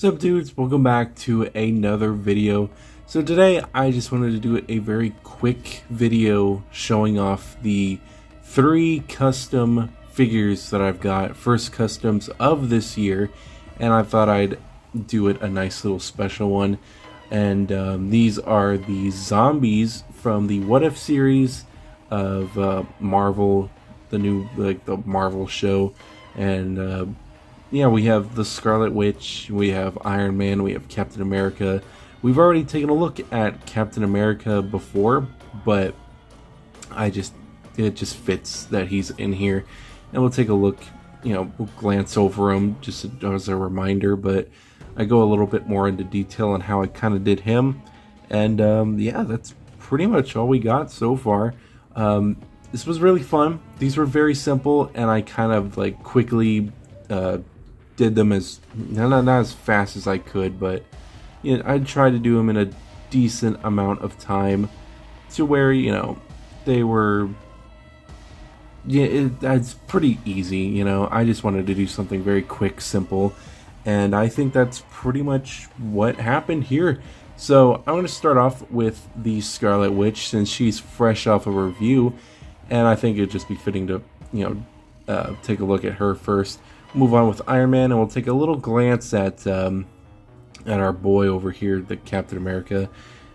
What's up, dudes? Welcome back to another video. So today I just wanted to do a very quick video showing off the 3 custom figures that I've got, first customs of this year, and I thought I'd do it a nice little special one. And these are the zombies from the What If series of Marvel, the new the Marvel show. And yeah, we have the Scarlet Witch, we have Iron Man, we have Captain America. We've already taken a look at Captain America before, but it just fits that he's in here. And we'll take a look, we'll glance over him just as a reminder, but I go a little bit more into detail on how I kind of did him. And yeah, that's pretty much all we got so far. This was really fun. These were very simple, and I kind of like quickly did them as not as fast as I could, but I tried to do them in a decent amount of time to where they were it's pretty easy. I just wanted to do something very quick, simple, and I think that's pretty much what happened here. So I'm going to start off with the Scarlet Witch, since she's fresh off of a review, and I think it'd just be fitting to take a look at her first. Move on with Iron Man, and we'll take a little glance at our boy over here, the Captain America,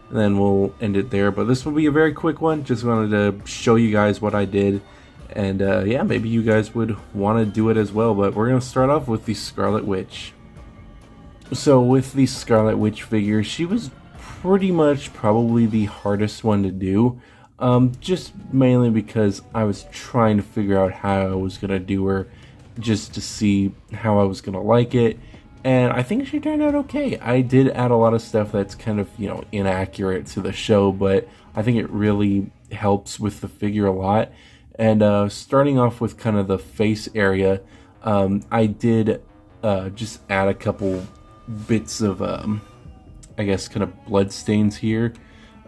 and then we'll end it there. But this will be a very quick one. Just wanted to show you guys what I did, and yeah, maybe you guys would want to do it as well. But we're going to start off with the Scarlet Witch. So with the Scarlet Witch figure, she was pretty much probably the hardest one to do, just mainly because I was trying to figure out how I was going to do her, just to see how I was gonna like it, and I think she turned out okay. I did add a lot of stuff that's kind of inaccurate to the show, but I think it really helps with the figure a lot. And starting off with kind of the face area, I did just add a couple bits of I guess kind of blood stains here,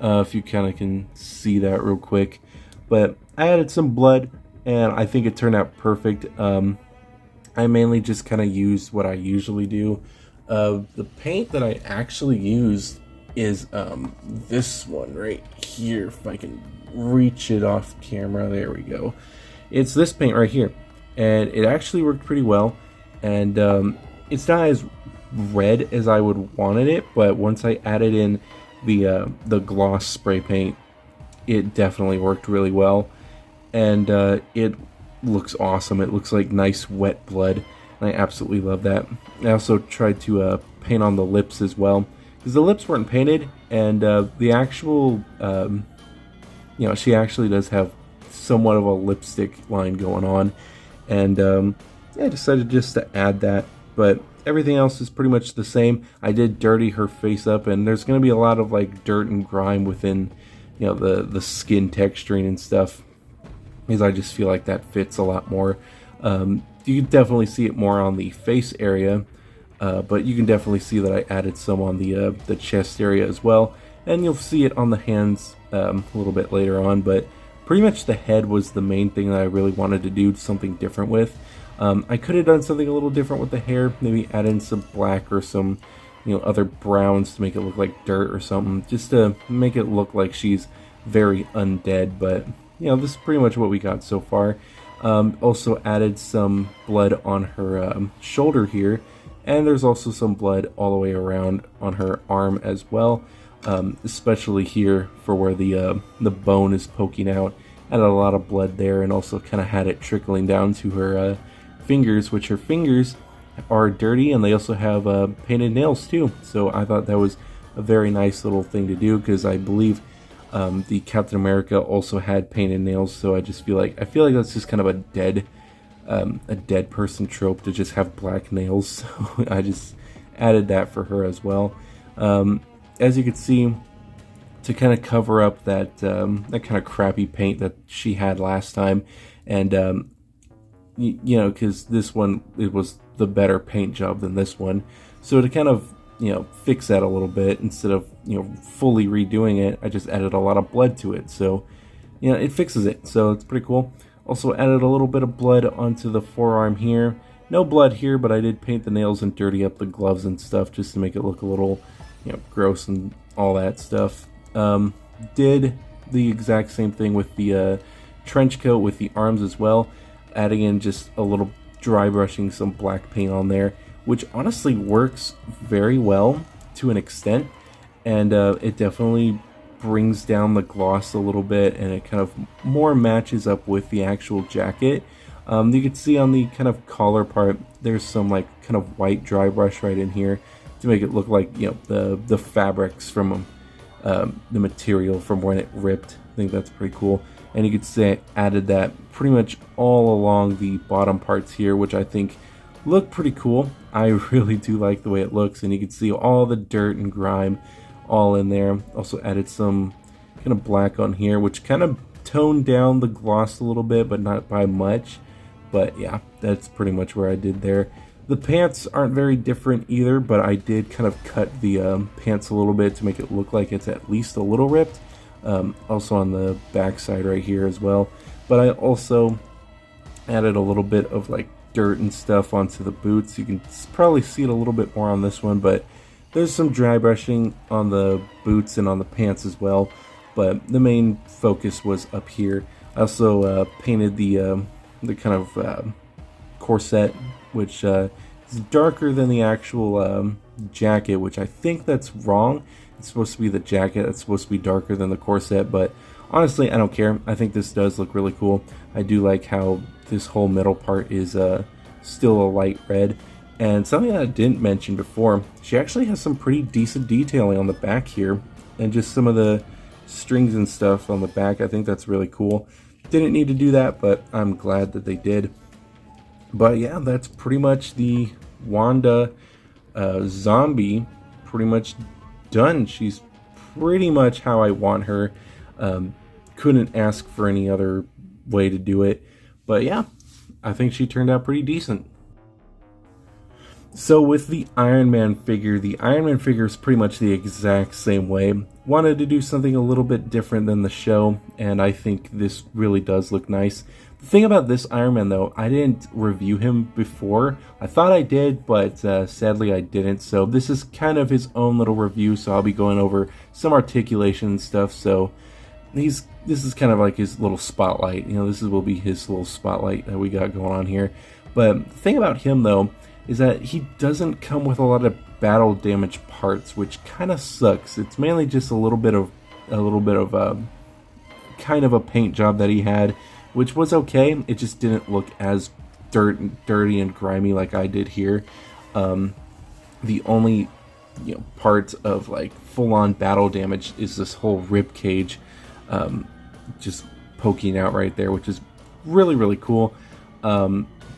if you kind of can see that real quick. But I added some blood, and I think it turned out perfect. I mainly just kind of used what I usually do. The paint that I actually used is this one right here. If I can reach it off camera, there we go. It's this paint right here, and it actually worked pretty well. And it's not as red as I would wanted it, but once I added in the gloss spray paint, it definitely worked really well, and it looks awesome. It looks like nice wet blood, and I absolutely love that. I also tried to paint on the lips as well, because the lips weren't painted, and the actual she actually does have somewhat of a lipstick line going on, and yeah, I decided just to add that. But everything else is pretty much the same. I did dirty her face up, and there's going to be a lot of like dirt and grime within the skin texturing and stuff, because I just feel like that fits a lot more. You can definitely see it more on the face area, but you can definitely see that I added some on the chest area as well, and you'll see it on the hands a little bit later on. But pretty much the head was the main thing that I really wanted to do something different with. I could have done something a little different with the hair, maybe add in some black or some other browns to make it look like dirt or something, just to make it look like she's very undead. But this is pretty much what we got so far. Also added some blood on her shoulder here, and there's also some blood all the way around on her arm as well, especially here for where the bone is poking out. Added a lot of blood there, and also kind of had it trickling down to her fingers, which her fingers are dirty, and they also have painted nails too. So I thought that was a very nice little thing to do, because I believe the Captain America also had painted nails, so I feel like that's just kind of a dead person trope to just have black nails. So I just added that for her as well. As you can see, to kind of cover up that kind of crappy paint that she had last time, and because this one, it was the better paint job than this one, so to kind of fix that a little bit, instead of fully redoing it, I just added a lot of blood to it, so it fixes it. So it's pretty cool. Also added a little bit of blood onto the forearm here, No blood here, but I did paint the nails and dirty up the gloves and stuff just to make it look a little, gross and all that stuff. Did the exact same thing with the trench coat with the arms as well, adding in just a little dry brushing some black paint on there, which honestly works very well to an extent, and it definitely brings down the gloss a little bit, and it kind of more matches up with the actual jacket. You can see on the kind of collar part, there's some like kind of white dry brush right in here to make it look like the fabrics from the material from when it ripped. I think that's pretty cool. And you could say I added that pretty much all along the bottom parts here, which I think look pretty cool. I really do like the way it looks, and you can see all the dirt and grime all in there. Also added some kind of black on here, which kind of toned down the gloss a little bit, but not by much. But yeah, that's pretty much where I did there. The pants aren't very different either, but I did kind of cut the pants a little bit to make it look like it's at least a little ripped. Also on the back side right here as well. But I also added a little bit of like dirt and stuff onto the boots. You can probably see it a little bit more on this one, but there's some dry brushing on the boots and on the pants as well. But the main focus was up here. I also painted the kind of corset, which is darker than the actual jacket, which I think that's wrong. It's supposed to be the jacket that's supposed to be darker than the corset, but honestly, I don't care. I think this does look really cool. I do like how this whole middle part is still a light red. And something that I didn't mention before, she actually has some pretty decent detailing on the back here, and just some of the strings and stuff on the back. I think that's really cool. Didn't need to do that, but I'm glad that they did. But yeah, that's pretty much the Wanda zombie pretty much done. She's pretty much how I want her. Couldn't ask for any other way to do it. But yeah, I think she turned out pretty decent. So with the Iron Man figure is pretty much the exact same way. Wanted to do something a little bit different than the show, and I think this really does look nice. The thing about this Iron Man though, I didn't review him before. I thought I did, but sadly I didn't. So this is kind of his own little review, so I'll be going over some articulation and stuff. So this is kind of like his little spotlight. This will be his little spotlight that we got going on here. But the thing about him though is that he doesn't come with a lot of battle damage parts, which kind of sucks. It's mainly just a little bit of kind of a paint job that he had, which was okay. It just didn't look as dirty and grimy like I did here. The only parts of like full-on battle damage is this whole rib cage just poking out right there, which is really cool.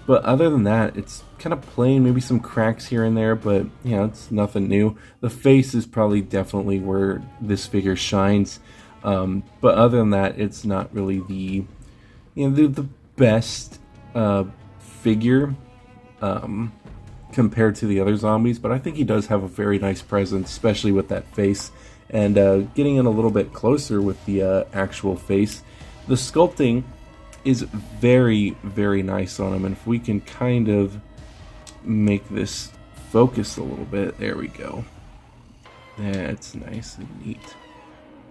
But other than that, it's kind of plain, maybe some cracks here and there, but it's nothing new. The face is probably definitely where this figure shines. But other than that, it's not really the best figure compared to the other zombies, but I think he does have a very nice presence, especially with that face. And getting in a little bit closer with the actual face, the sculpting is very nice on him. And if we can kind of make this focus a little bit, there we go. That's nice and neat.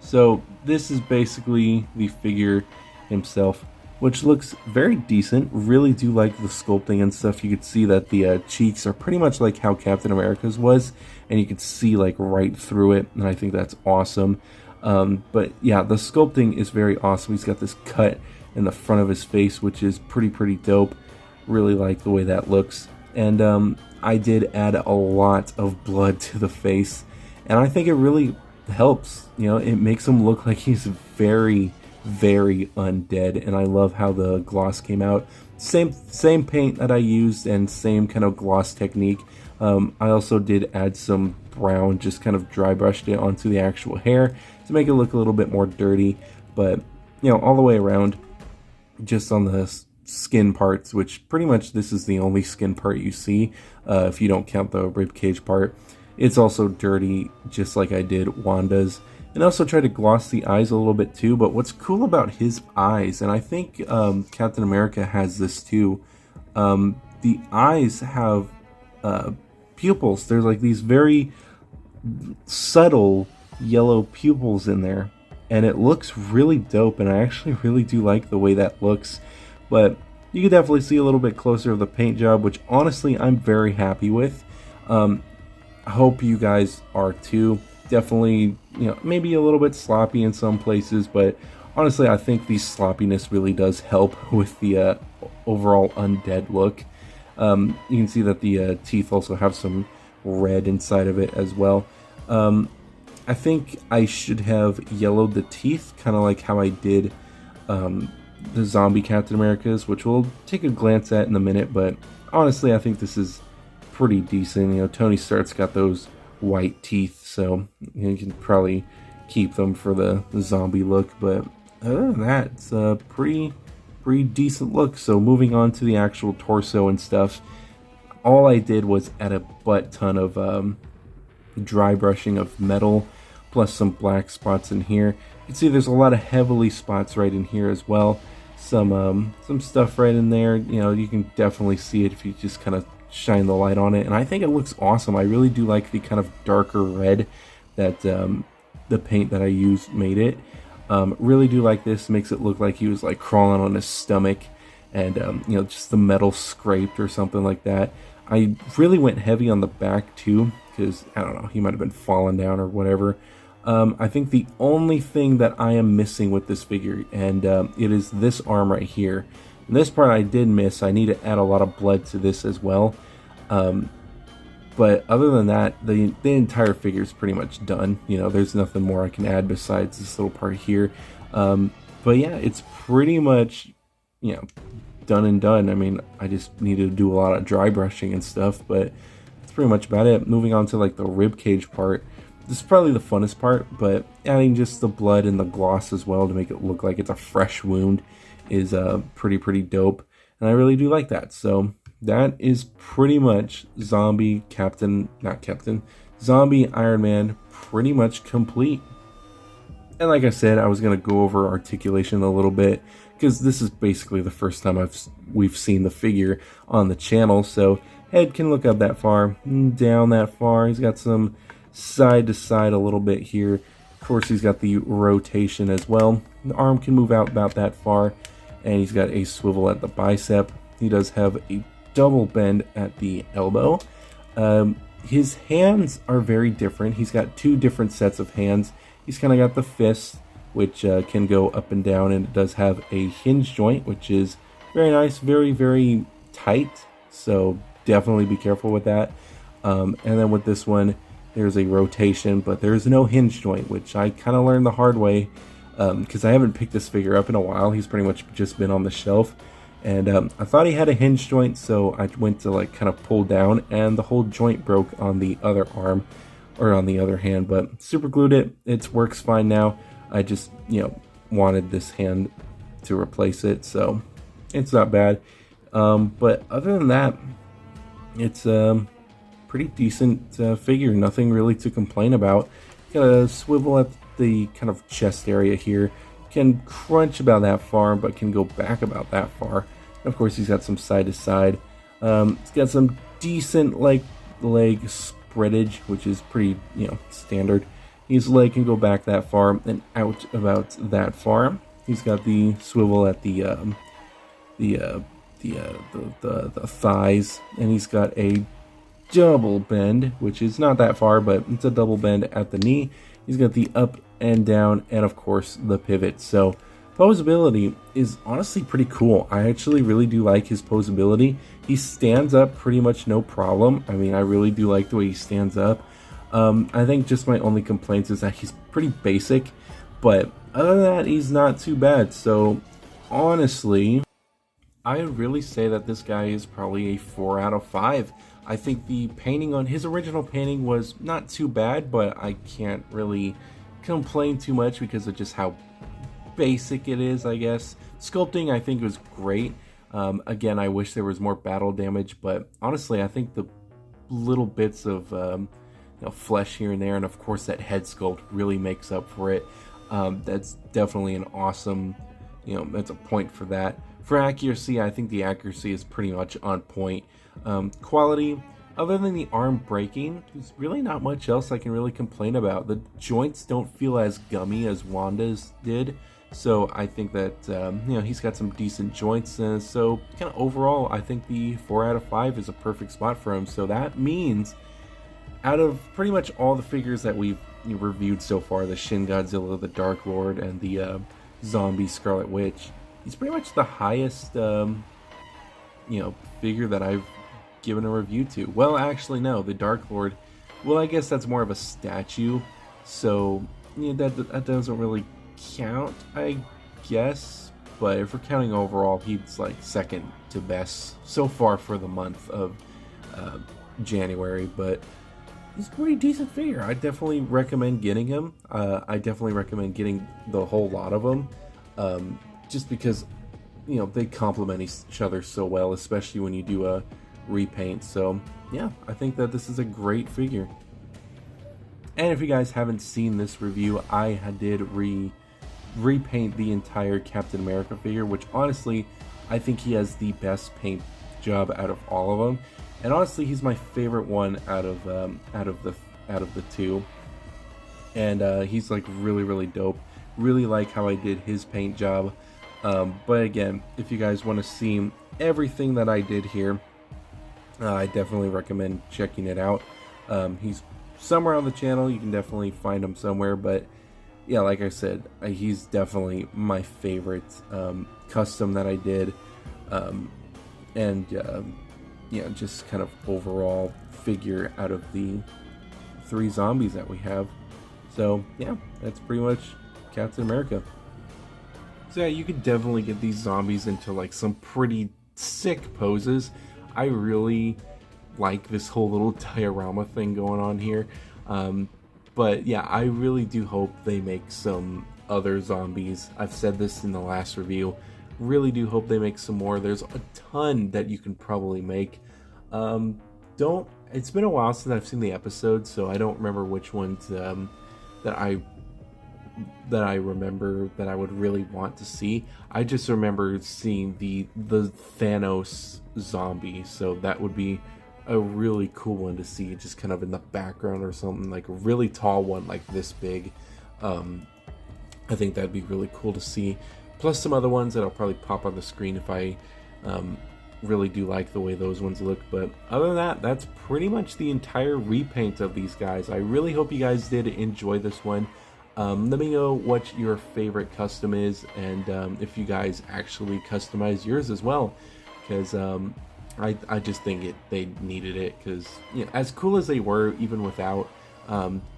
So this is basically the figure himself, which looks very decent. Really do like the sculpting and stuff. You could see that the cheeks are pretty much like how Captain America's was, and you could see like right through it, and I think that's awesome. But yeah, the sculpting is very awesome. He's got this cut in the front of his face, which is pretty dope. Really like the way that looks. And I did add a lot of blood to the face, and I think it really helps. It makes him look like he's very undead, and I love how the gloss came out. Same paint that I used and same kind of gloss technique. I also did add some brown, just kind of dry brushed it onto the actual hair to make it look a little bit more dirty, but all the way around, just on the skin parts, which pretty much this is the only skin part you see, if you don't count the ribcage part. It's also dirty, just like I did Wanda's. And I also tried to gloss the eyes a little bit too, but what's cool about his eyes, and I think Captain America has this too, the eyes have pupils. There's like these very subtle yellow pupils in there, and it looks really dope, and I actually really do like the way that looks. But you can definitely see a little bit closer of the paint job, which honestly I'm very happy with. I hope you guys are too. Definitely, maybe a little bit sloppy in some places, but honestly I think the sloppiness really does help with the overall undead look. You can see that the teeth also have some red inside of it as well. I think I should have yellowed the teeth, kind of like how I did the zombie Captain America's, which we'll take a glance at in a minute, but honestly I think this is pretty decent. Tony Stark's got those white teeth, so you can probably keep them for the zombie look, but other than that, it's a pretty decent look. So moving on to the actual torso and stuff, all I did was add a butt ton of dry brushing of metal, plus some black spots in here. You can see there's a lot of heavily spots right in here as well. Some stuff right in there. You can definitely see it if you just kind of shine the light on it, and I think it looks awesome. I really do like the kind of darker red that the paint that I used made it. Really do like this. Makes it look like he was like crawling on his stomach, and just the metal scraped or something like that. I really went heavy on the back too, because I don't know, he might have been falling down or whatever. I think the only thing that I am missing with this figure, and it is this arm right here. And this part I did miss. I need to add a lot of blood to this as well. But other than that, the entire figure is pretty much done. There's nothing more I can add besides this little part here. But yeah, it's pretty much, done and done. I mean, I just need to do a lot of dry brushing and stuff, but that's pretty much about it. Moving on to like the rib cage part. This is probably the funnest part, but adding just the blood and the gloss as well to make it look like it's a fresh wound is pretty dope, and I really do like that. So that is pretty much zombie Iron Man pretty much complete. And like I said, I was going to go over articulation a little bit, because this is basically the first time we've seen the figure on the channel. So head can look up that far, down that far. He's got some side to side a little bit here. Of course, he's got the rotation as well. The arm can move out about that far, and he's got a swivel at the bicep. He does have a double bend at the elbow. His hands are very different. He's got two different sets of hands. He's kind of got the fist, which can go up and down, and it does have a hinge joint, which is very nice, very tight. So definitely be careful with that. And then with this one, there's a rotation, but there's no hinge joint, which I kind of learned the hard way, because I haven't picked this figure up in a while. He's pretty much just been on the shelf, and I thought he had a hinge joint, so I went to like kind of pull down, and the whole joint broke on the other arm, or on the other hand, but super glued it. It works fine now. I just wanted this hand to replace it, so it's not bad. But other than that, it's pretty decent figure. Nothing really to complain about. Got a swivel at the kind of chest area here. Can crunch about that far, but can go back about that far. And of course, he's got some side to side. He's got some decent like leg spreadage, which is pretty standard. His leg can go back that far and out about that far. He's got the swivel at the thighs, and he's got a double bend, which is not that far, but it's a double bend at the knee. He's got the up and down, and of course the pivot. So posability is honestly pretty cool. I actually really do like his posability. He stands up pretty much no problem. I mean, I really do like the way he stands up. I think just my only complaints is that he's pretty basic, but other than that, he's not too bad. So honestly, I would really say that this guy is probably a 4 out of 5. I think the painting on his original painting was not too bad, but I can't really complain too much because of just how basic it is, I guess. Sculpting, I think, was great. Again, I wish there was more battle damage, but honestly, I think the little bits of flesh here and there, and of course that head sculpt really makes up for it. That's definitely an awesome, that's a point for that. For accuracy, I think the accuracy is pretty much on point. Quality, other than the arm breaking, there's really not much else I can really complain about. The joints don't feel as gummy as Wanda's did, so I think that you know, he's got some decent joints. So kind of overall, I think the 4 out of 5 is a perfect spot for him. So that means out of pretty much all the figures that we've reviewed so far, the Shin Godzilla, the Dark Lord, and the Zombie Scarlet Witch, he's pretty much the highest you know, figure that I've given a review to. Well, actually no, the Dark Lord, well, I guess that's more of a statue, so yeah, that doesn't really count, I guess. But if we're counting overall, he's like second to best so far for the month of January. But he's a pretty decent figure. I definitely recommend getting him. I definitely recommend getting the whole lot of them, just because, you know, they complement each other so well, especially when you do a repaint. So yeah, I think that this is a great figure. And if you guys haven't seen this review, I did repaint the entire Captain America figure, which honestly, I think he has the best paint job out of all of them. And honestly, he's my favorite one out of the two. And he's like really dope. Really like how I did his paint job. But again, if you guys want to see everything that I did here, I definitely recommend checking it out. He's somewhere on the channel. You can definitely find him somewhere. But yeah, like I said, he's definitely my favorite custom that I did. Yeah, just kind of overall figure out of the 3 zombies that we have. So yeah, that's pretty much Captain America. So yeah, you could definitely get these zombies into like some pretty sick poses. I really like this whole little diorama thing going on here. But yeah, I really do hope they make some other zombies. I've said this in the last review. Really do hope they make some more. There's a ton that you can probably make. It's been a while since I've seen the episode, so I don't remember which ones that I remember that I would really want to see. I just remember seeing the Thanos zombie, so that would be a really cool one to see, just kind of in the background or something, like a really tall one like this big. I think that'd be really cool to see, plus some other ones that'll probably pop on the screen if I really do like the way those ones look. But other than that, that's pretty much the entire repaint of these guys. I really hope you guys did enjoy this one. Let me know what your favorite custom is, and if you guys actually customize yours as well, because I just think they needed it, because, you know, as cool as they were, even without,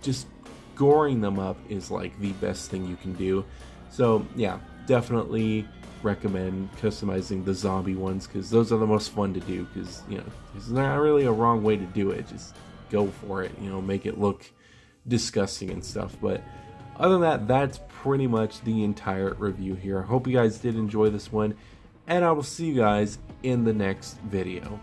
just goring them up is like the best thing you can do. So yeah, definitely recommend customizing the zombie ones, because those are the most fun to do, because, you know, there's not really a wrong way to do it. Just go for it, you know, make it look disgusting and stuff. But other than that, that's pretty much the entire review here. I hope you guys did enjoy this one, and I will see you guys in the next video.